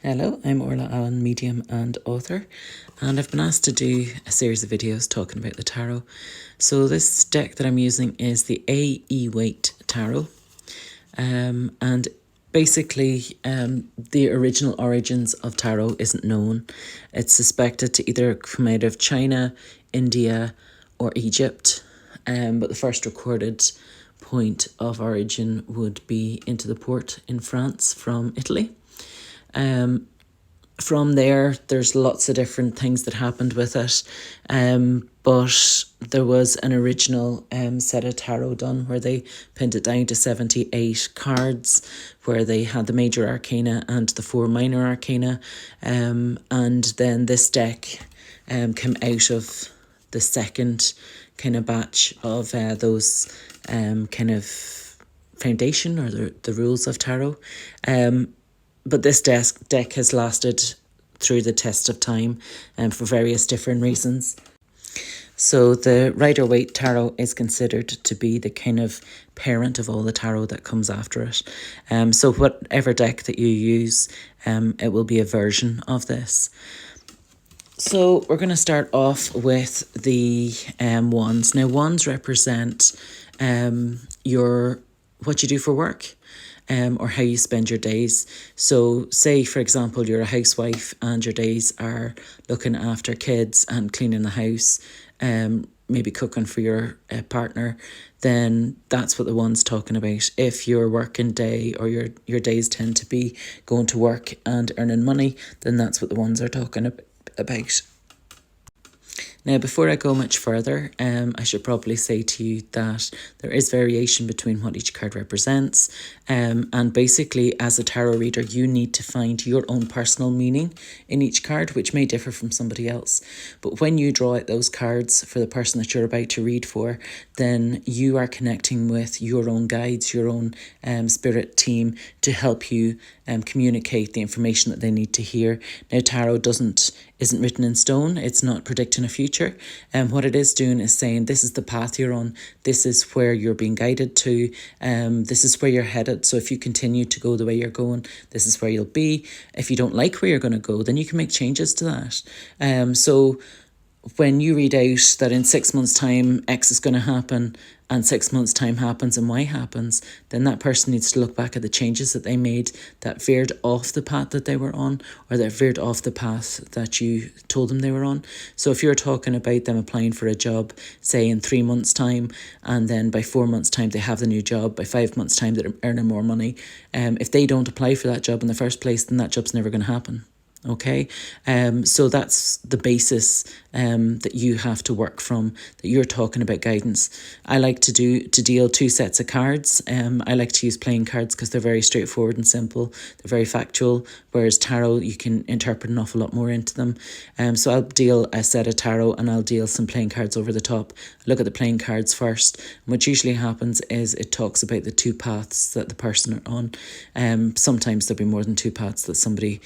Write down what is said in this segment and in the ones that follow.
Hello, I'm Orla Allen, medium and author, and I've been asked to do a series of videos talking about the tarot. So this deck that I'm using is the A.E. Waite Tarot, and basically the original origins of tarot isn't known. It's suspected to either come out of China, India or Egypt, but the first recorded point of origin would be into the port in France from Italy. From there, there's lots of different things that happened with it. But there was an original set of tarot done where they pinned it down to 78 cards, where they had the major arcana and the 4 minor arcana. And then this deck came out of the second kind of batch of those kind of foundation or the rules of tarot. But this deck has lasted through the test of time for various different reasons. So the Rider-Waite Tarot is considered to be the kind of parent of all the tarot that comes after it. So whatever deck that you use, it will be a version of this. So we're going to start off with the wands. Now wands represent what you do for work. Or how you spend your days. So say, for example, you're a housewife and your days are looking after kids and cleaning the house, maybe cooking for your partner, then that's what the one's talking about. If your working day or your days tend to be going to work and earning money, then that's what the ones are talking about. Now, before I go much further, I should probably say to you that there is variation between what each card represents. And basically, as a tarot reader, you need to find your own personal meaning in each card, which may differ from somebody else. But when you draw out those cards for the person that you're about to read for, then you are connecting with your own guides, your own spirit team to help you communicate the information that they need to hear. Now, tarot isn't written in stone. It's not predicting a future. And what it is doing is saying, this is the path you're on. This is where you're being guided to. This is where you're headed. So if you continue to go the way you're going, this is where you'll be. If you don't like where you're going to go, then you can make changes to that. So when you read out that in 6 months' time, X is going to happen, and 6 months' time happens and Y happens, then that person needs to look back at the changes that they made that veered off the path that they were on, or that veered off the path that you told them they were on. So if you're talking about them applying for a job, say in 3 months' time, and then by 4 months' time they have the new job, by 5 months' time they're earning more money, if they don't apply for that job in the first place, then that job's never going to happen. Okay, so that's the basis that you have to work from, that you're talking about guidance. I like to deal 2 sets of cards. I like to use playing cards because they're very straightforward and simple. They're very factual, whereas tarot, you can interpret an awful lot more into them. So I'll deal a set of tarot and I'll deal some playing cards over the top. Look at the playing cards first. And what usually happens is it talks about the 2 paths that the person are on. Sometimes there'll be more than 2 paths that somebody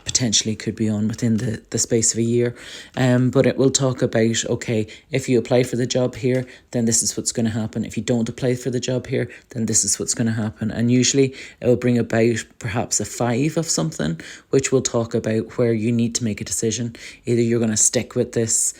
potentially could be on within the space of a year. But it will talk about, okay, if you apply for the job here, then this is what's going to happen. If you don't apply for the job here, then this is what's going to happen. And usually it will bring about perhaps a 5 of something, which will talk about where you need to make a decision. Either you're going to stick with this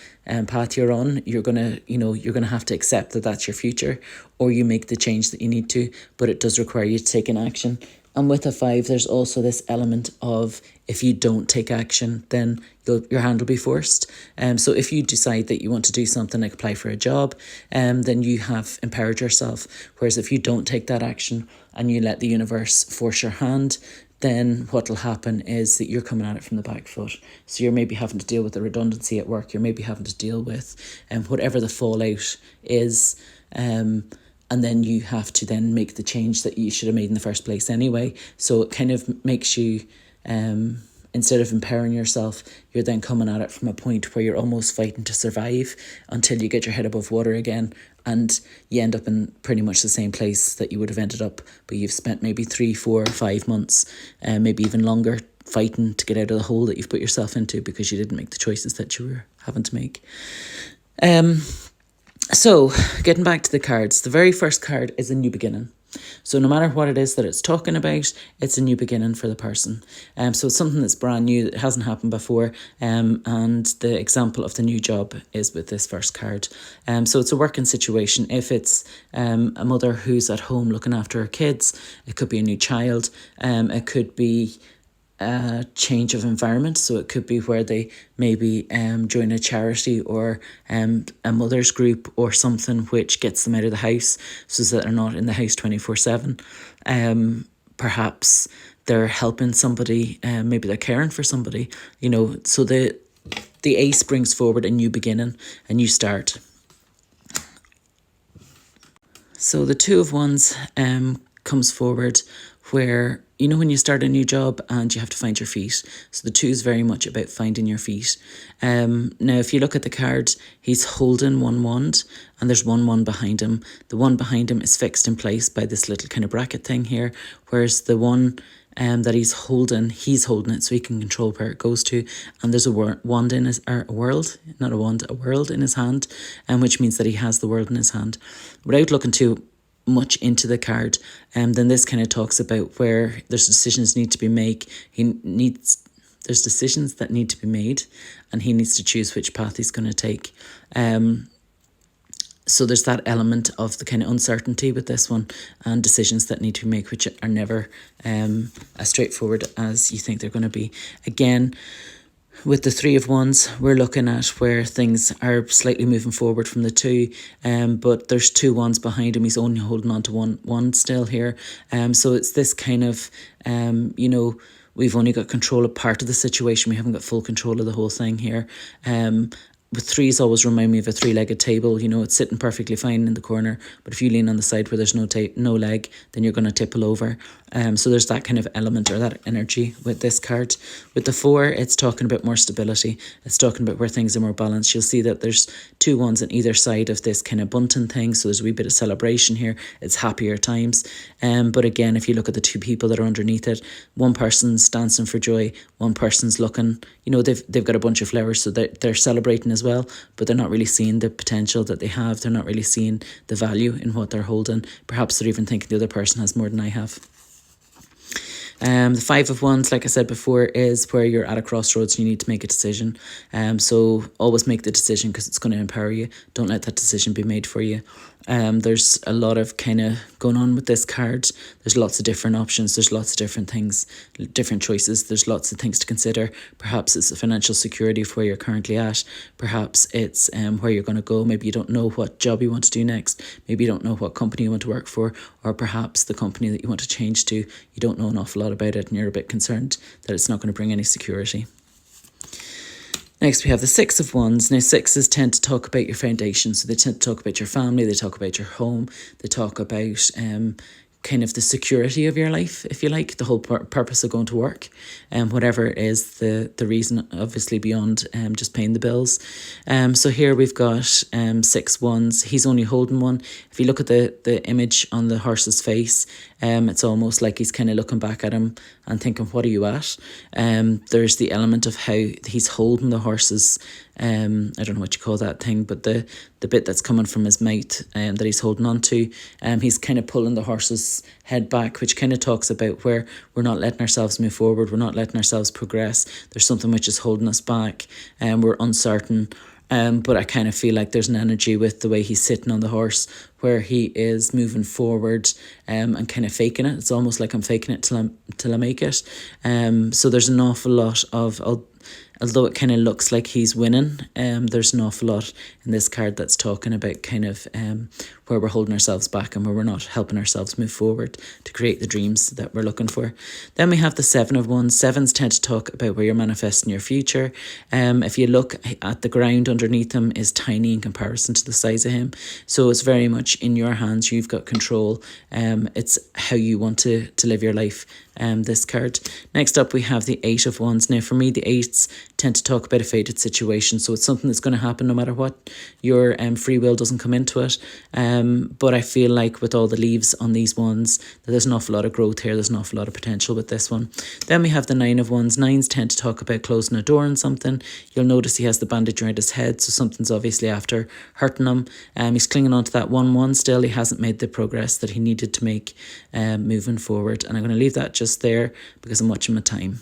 path you're on, you're going to have to accept that that's your future, or you make the change that you need to, but it does require you to take an action. And with a 5, there's also this element of, if you don't take action, then your hand will be forced. So if you decide that you want to do something like apply for a job, then you have empowered yourself. Whereas if you don't take that action and you let the universe force your hand, then what will happen is that you're coming at it from the back foot. So you're maybe having to deal with the redundancy at work. You're maybe having to deal with whatever the fallout is. And then you have to then make the change that you should have made in the first place anyway. So it kind of makes you, instead of empowering yourself, you're then coming at it from a point where you're almost fighting to survive until you get your head above water again. And you end up in pretty much the same place that you would have ended up, but you've spent maybe 3, 4, 5 months, maybe even longer, fighting to get out of the hole that you've put yourself into because you didn't make the choices that you were having to make. So, getting back to the cards, the very first card is a new beginning. So no matter what it is that it's talking about, it's a new beginning for the person. So it's something that's brand new, that hasn't happened before. And the example of the new job is with this first card. So it's a working situation. If it's a mother who's at home looking after her kids, it could be a new child. It could be a change of environment. So it could be where they maybe join a charity or a mother's group or something which gets them out of the house so that they're not in the house 24/7. Perhaps they're helping somebody, maybe they're caring for somebody, so the ace brings forward a new beginning, a new start. So the Two of Wands comes forward where, when you start a new job and you have to find your feet. So the two is very much about finding your feet. Now, if you look at the card, he's holding one wand and there's one wand behind him. The one behind him is fixed in place by this little kind of bracket thing here, whereas the one that he's holding it so he can control where it goes to. And there's a wand in his, or a world, not a wand, a world in his hand, which means that he has the world in his hand. Without looking too much into the card, then this kind of talks about where there's decisions need to be made. There's decisions that need to be made, and he needs to choose which path he's going to take. So there's that element of the kind of uncertainty with this one, and decisions that need to be made, which are never as straightforward as you think they're going to be. Again, with the Three of Wands, we're looking at where things are slightly moving forward from the two, but there's two wands behind him. He's only holding on to one wand still here. So it's this kind of, we've only got control of part of the situation. We haven't got full control of the whole thing here. With threes always remind me of a three-legged table. It's sitting perfectly fine in the corner, but if you lean on the side where there's no leg, then you're going to tipple over. So there's that kind of element or that energy with this card. With the Four, it's talking about more stability. It's talking about where things are more balanced. You'll see that there's two wands on either side of this kind of bunting thing, so there's a wee bit of celebration here. It's happier times. But again, if you look at the two people that are underneath it, one person's dancing for joy, one person's looking, they've got a bunch of flowers, so they're celebrating as well, but they're not really seeing the potential that they have. They're not really seeing the value in what they're holding. Perhaps they're even thinking the other person has more than I have. The Five of Wands, like I said before, is where you're at a crossroads and you need to make a decision. So always make the decision because it's going to empower you. Don't let that decision be made for you. There's a lot of kind of going on with this card. There's lots of different options. There's lots of different things, different choices. There's lots of things to consider. Perhaps it's the financial security of where you're currently at. Perhaps it's where you're going to go. Maybe you don't know what job you want to do next. Maybe you don't know what company you want to work for. Or perhaps the company that you want to change to, you don't know an awful lot about it and you're a bit concerned that it's not going to bring any security. Next, we have the Six of Wands. Now, sixes tend to talk about your foundation. So they tend to talk about your family, they talk about your home, they talk about kind of the security of your life, if you like, the whole purpose of going to work, and whatever it is, the reason, obviously beyond just paying the bills. So here we've got 6 wands. He's only holding one. If you look at the image on the horse's face, it's almost like he's kind of looking back at him and thinking, what are you at? There's the element of how he's holding the horse's, I don't know what you call that thing, but the bit that's coming from his mouth that he's holding on to, he's kind of pulling the horse's head back, which kind of talks about where we're not letting ourselves move forward, we're not letting ourselves progress. There's something which is holding us back, and we're uncertain. But I kind of feel like there's an energy with the way he's sitting on the horse where he is moving forward and kind of faking it. It's almost like I'm faking it till I make it. So there's an awful lot of, although it kind of looks like he's winning, there's an awful lot in this card that's talking about kind of where we're holding ourselves back and where we're not helping ourselves move forward to create the dreams that we're looking for. Then we have the 7 of Wands. Sevens tend to talk about where you're manifesting your future. If you look at the ground underneath him is tiny in comparison to the size of him. So it's very much in your hands. You've got control. It's how you want to live your life. this card. Next up, we have the Eight of Wands. Now, for me, the eights tend to talk about a fated situation. So it's something that's going to happen no matter what. Your free will doesn't come into it. But I feel like with all the leaves on these ones, that there's an awful lot of growth here. There's an awful lot of potential with this one. Then we have the Nine of Wands. Nines tend to talk about closing a door on something. You'll notice he has the bandage around his head. So something's obviously after hurting him. He's clinging on to that 1-1 still. He hasn't made the progress that he needed to make moving forward. And I'm going to leave that just there because I'm watching my time.